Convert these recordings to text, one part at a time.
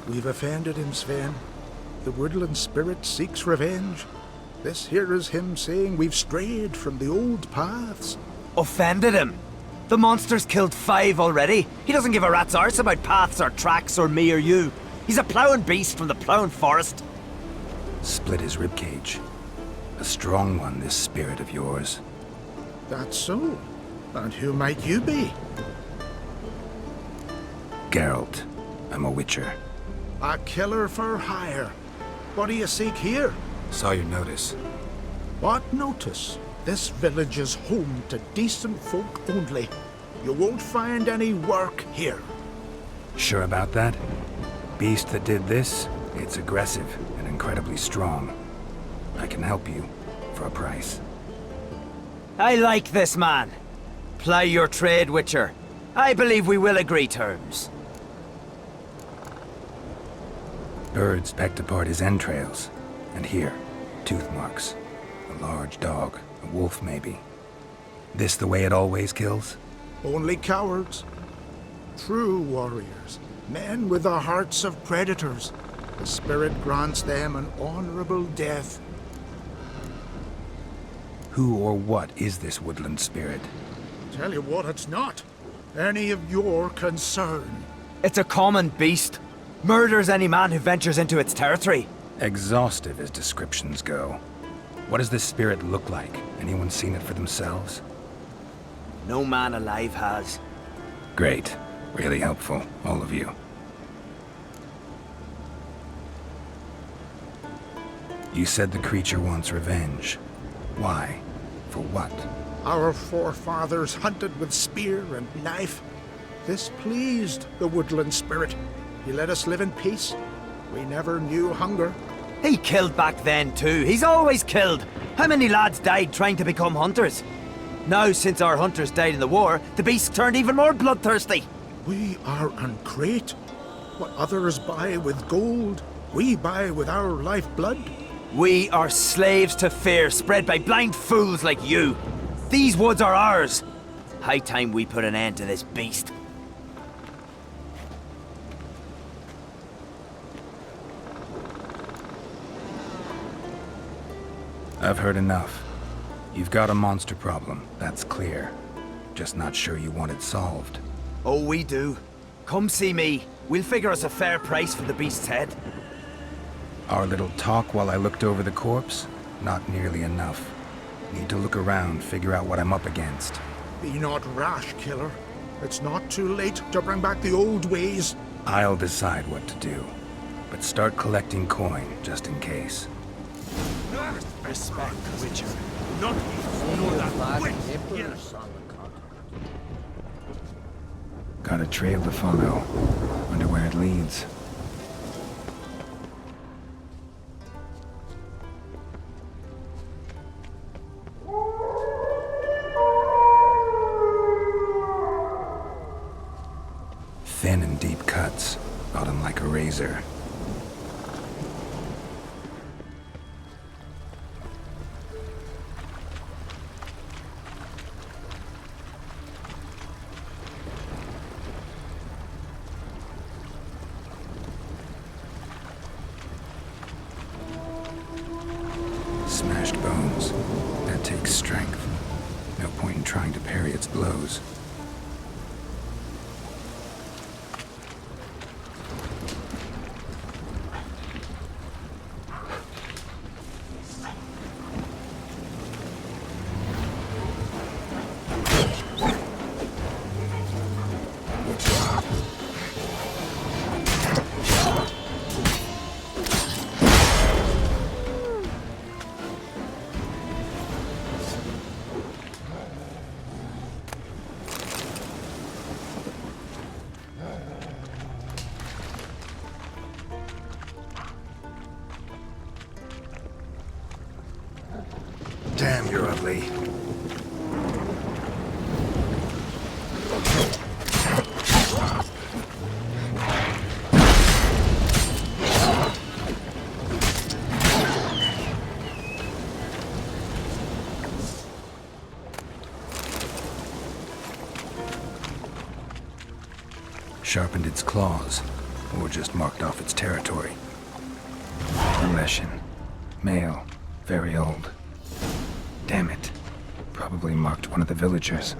We've offended him, Sven. The woodland spirit seeks revenge. This here is him saying we've strayed from the old paths. Offended him? The monster's killed 5 already. He doesn't give a rat's arse about paths or tracks or me or you. He's a ploughing beast from the ploughing forest. Split his ribcage. A strong one, this spirit of yours. That's so. And who might you be? Geralt. I'm a witcher. A killer for hire. What do you seek here? Saw your notice. What notice? This village is home to decent folk only. You won't find any work here. Sure about that? Beast that did this, it's aggressive and incredibly strong. I can help you, for a price. I like this man. Ply your trade, Witcher. I believe we will agree terms. Birds pecked apart his entrails. And here, tooth marks. A large dog, a wolf maybe. This the way it always kills? Only cowards. True warriors. Men with the hearts of predators. The spirit grants them an honorable death. Who or what is this woodland spirit? Tell you what, it's not any of your concern. It's a common beast. Murders any man who ventures into its territory. Exhaustive as descriptions go. What does this spirit look like? Anyone seen it for themselves? No man alive has. Great. Really helpful, all of you. You said the creature wants revenge. Why? For what? Our forefathers hunted with spear and knife. This pleased the woodland spirit. He let us live in peace. We never knew hunger. He killed back then too. He's always killed. How many lads died trying to become hunters? Now, since our hunters died in the war, the beast turned even more bloodthirsty. We are uncreate. What others buy with gold, we buy with our lifeblood. We are slaves to fear spread by blind fools like you. These woods are ours. High time we put an end to this beast. I've heard enough. You've got a monster problem, that's clear. Just not sure you want it solved. Oh, we do. Come see me. We'll figure us a fair price for the beast's head. Our little talk while I looked over the corpse? Not nearly enough. Need to look around, figure out what I'm up against. Be not rash, killer. It's not too late to bring back the old ways. I'll decide what to do. But start collecting coin, just in case. Respect, Witcher. Not know that witch here. Got a trail to follow. Wonder where it leads. Thin and deep cuts. Got him like a razor. Smashed bones. That takes strength. No point in trying to parry its blows. Damn, you're ugly. Sharpened its claws. or just marked off its territory. A Leshen. Male. Very old. Damn it. Probably marked one of the villagers.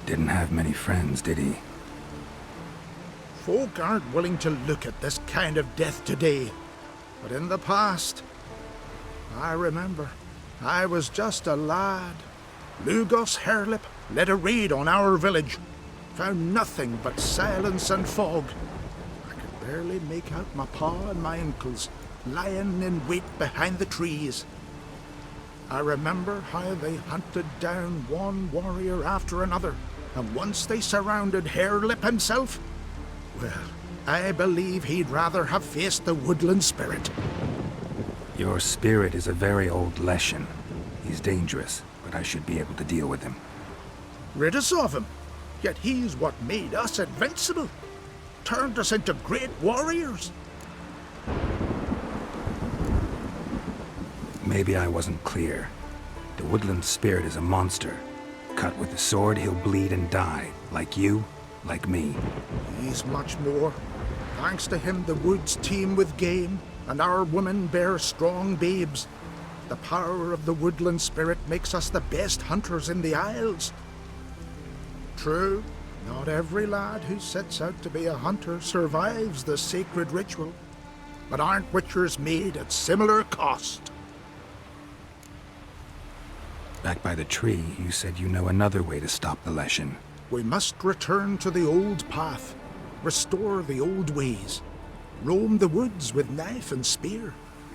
Didn't have many friends, did he? Folk aren't willing to look at this kind of death today. But in the past, I remember, I was just a lad. Lugos Hairlip led a raid on our village. Found nothing but silence and fog. I could barely make out my pa and my uncles lying in wait behind the trees. I remember how they hunted down one warrior after another, and once they surrounded Hairlip himself, well, I believe he'd rather have faced the woodland spirit. Your spirit is a very old Leshen. He's dangerous, but I should be able to deal with him. Rid us of him, yet he's what made us invincible. Turned us into great warriors. Maybe I wasn't clear. The woodland spirit is a monster. Cut with the sword, he'll bleed and die. Like you, like me. He's much more. Thanks to him, the woods teem with game, and our women bear strong babes. The power of the woodland spirit makes us the best hunters in the Isles. True, not every lad who sets out to be a hunter survives the sacred ritual. But aren't witchers made at similar cost? Back by the tree, you said you know another way to stop the Leshen. We must return to the old path, restore the old ways, roam the woods with knife and spear,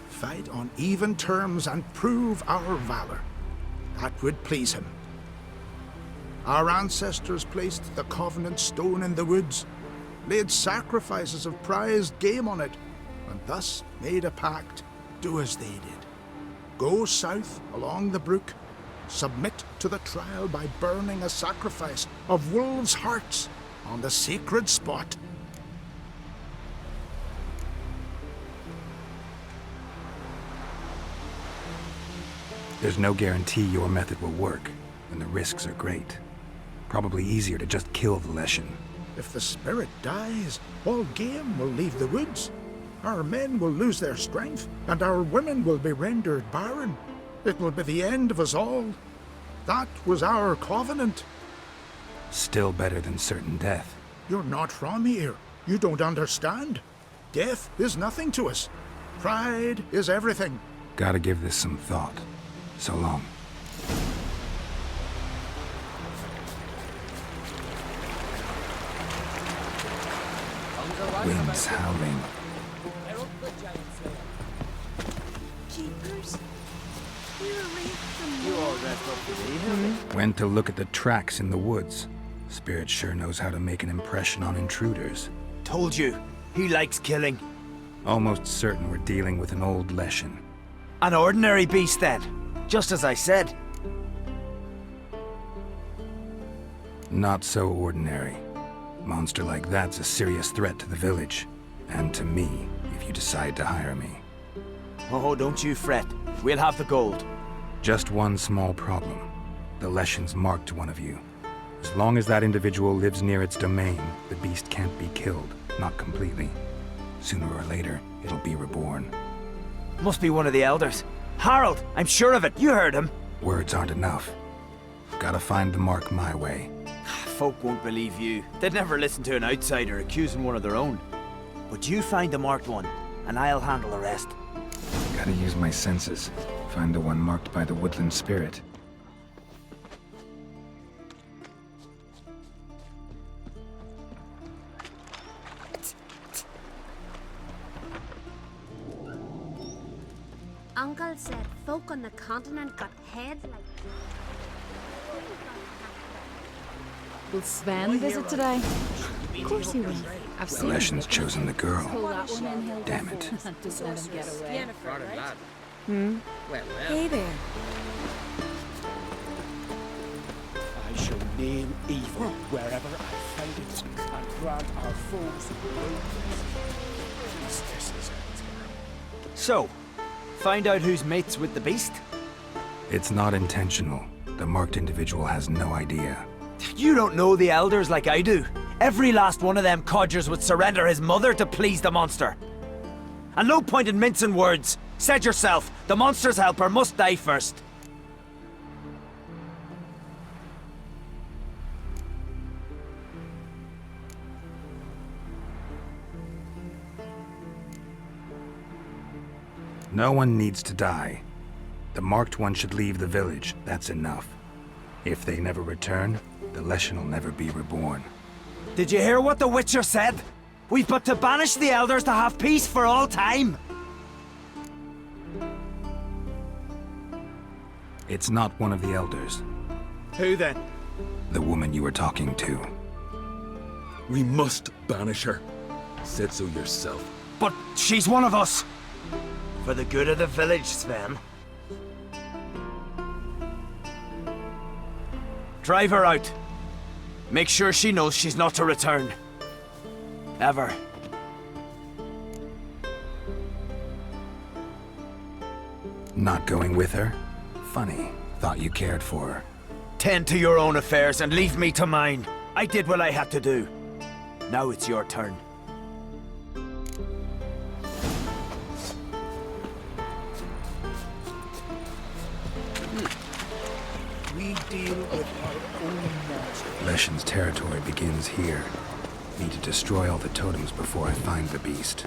fight on even terms and prove our valor. That would please him. Our ancestors placed the Covenant Stone in the woods, laid sacrifices of prized game on it, and thus made a pact. Do as they did. Go south along the brook, submit to the trial by burning a sacrifice of wolves' hearts on the sacred spot. There's no guarantee your method will work, and the risks are great. Probably easier to just kill the Leshen. If the spirit dies, all game will leave the woods. Our men will lose their strength, and our women will be rendered barren. It will be the end of us all. That was our covenant. Still better than certain death. You're not from here. You don't understand. Death is nothing to us. Pride is everything. Gotta give this some thought. So long. Winds howling. Jeepers. We're away from You all dressed up for me, Hildy? Went to look at the tracks in the woods. Spirit sure knows how to make an impression on intruders. Told you, he likes killing. Almost certain we're dealing with an old Leshen. An ordinary beast then, just as I said. Not so ordinary. Monster like that's a serious threat to the village. And to me, if you decide to hire me. Oh, don't you fret. We'll have the gold. Just one small problem. The Leshens marked one of you. As long as that individual lives near its domain, the beast can't be killed. Not completely. Sooner or later, it'll be reborn. Must be one of the elders. Harold, I'm sure of it. You heard him. Words aren't enough. Gotta find the mark my way. Folk won't believe you. They'd never listen to an outsider accusing one of their own. But you find the marked one, and I'll handle the rest. Gotta use my senses. Find the one marked by the woodland spirit. Uncle said folk on the continent got heads like... Will Sven visit today? Of course he will. I've The seen him. Leshens chosen the girl. Pull that one in, he'll Damn it. Just let him get away. Well, Hey there. I shall name evil wherever I find it, and grant our foes no rest. This is it. So, find out who's mates with the beast? It's not intentional. The marked individual has no idea. You don't know the elders like I do. Every last one of them codgers would surrender his mother to please the monster. And no point in mincing words. Said yourself, the monster's helper must die first. No one needs to die. The marked one should leave the village, that's enough. If they never return, the Leshen will never be reborn. Did you hear what the Witcher said? We've but to banish the elders to have peace for all time. It's not one of the elders. Who then? The woman you were talking to. We must banish her. Said so yourself. But she's one of us. For the good of the village, Sven. Drive her out. Make sure she knows she's not to return. Ever. Not going with her? Funny. Thought you cared for her. Tend to your own affairs and leave me to mine. I did what I had to do. Now it's your turn. We deal with our own monster. Leshen's territory begins here. Need to destroy all the totems before I find the beast.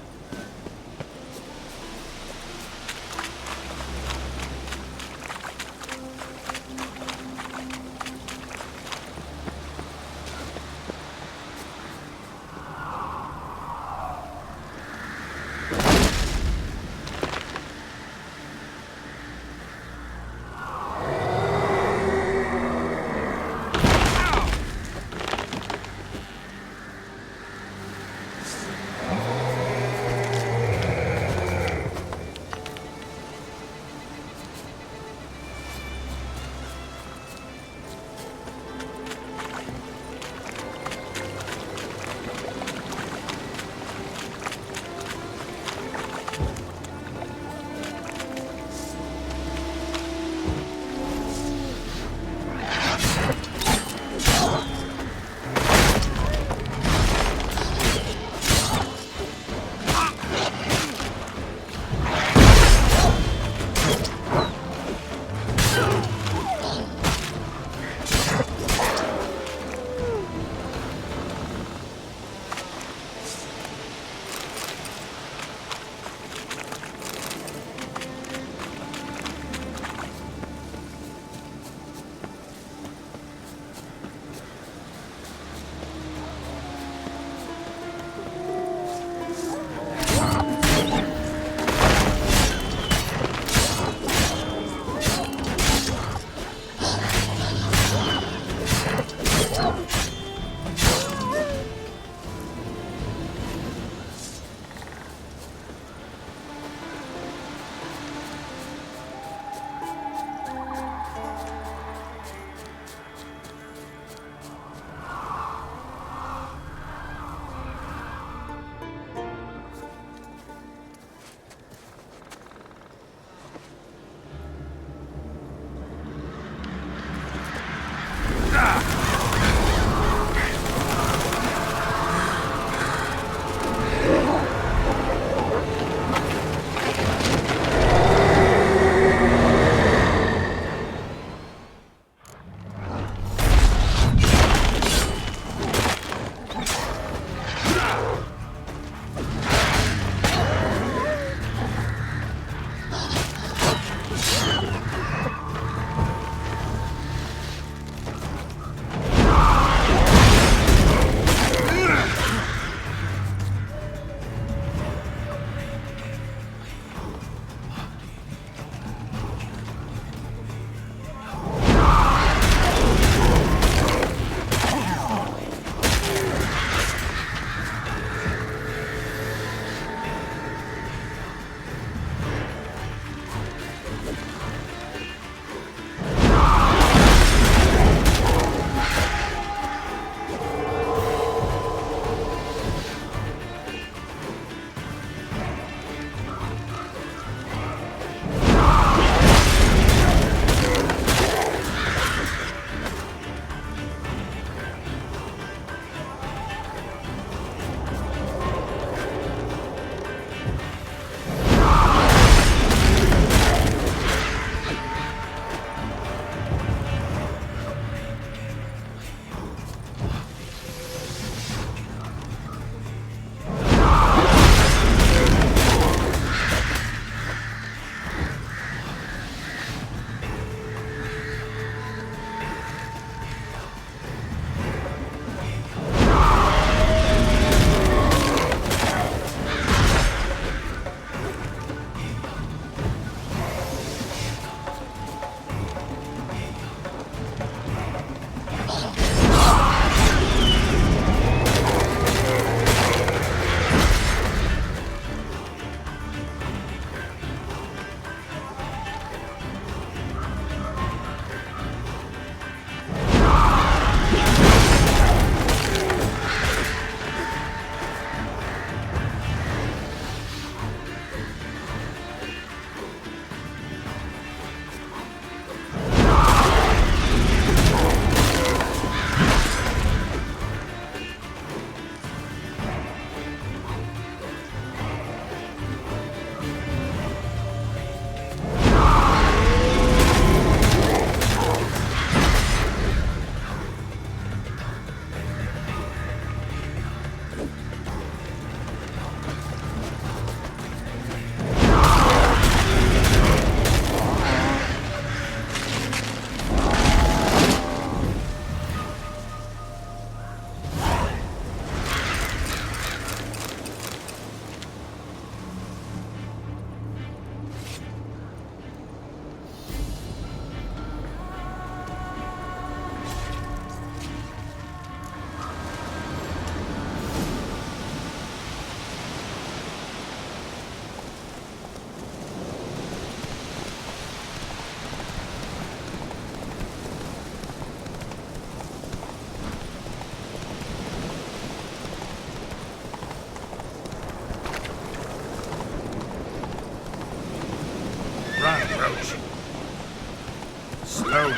Slowly.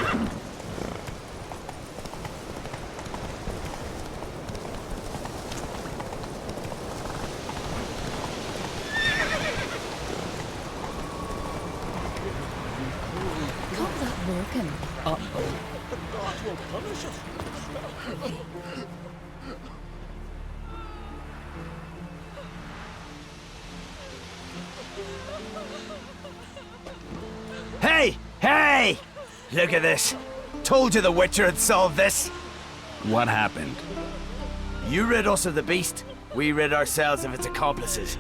Got that working? Uh-oh. The gods will punish us. Hey! Hey! Look at this. Told you the Witcher had solved this. What happened? You rid us of the beast, we rid ourselves of its accomplices.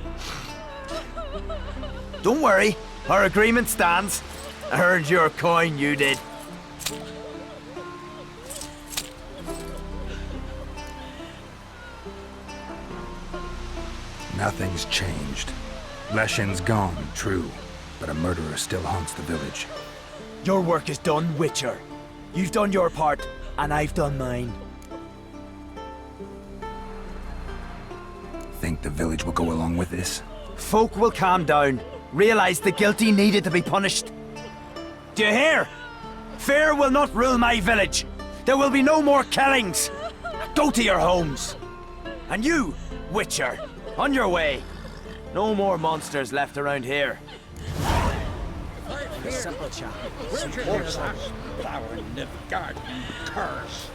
Don't worry, our agreement stands. I earned your coin, you did. Nothing's changed. Leshin's gone, true, but a murderer still haunts the village. Your work is done, Witcher. You've done your part, and I've done mine. Think the village will go along with this? Folk will calm down, realize the guilty needed to be punished. Do you hear? Fear will not rule my village. There will be no more killings. Go to your homes. And you, Witcher, on your way. No more monsters left around here. The simple chap. Supports us. Flower in the garden curse.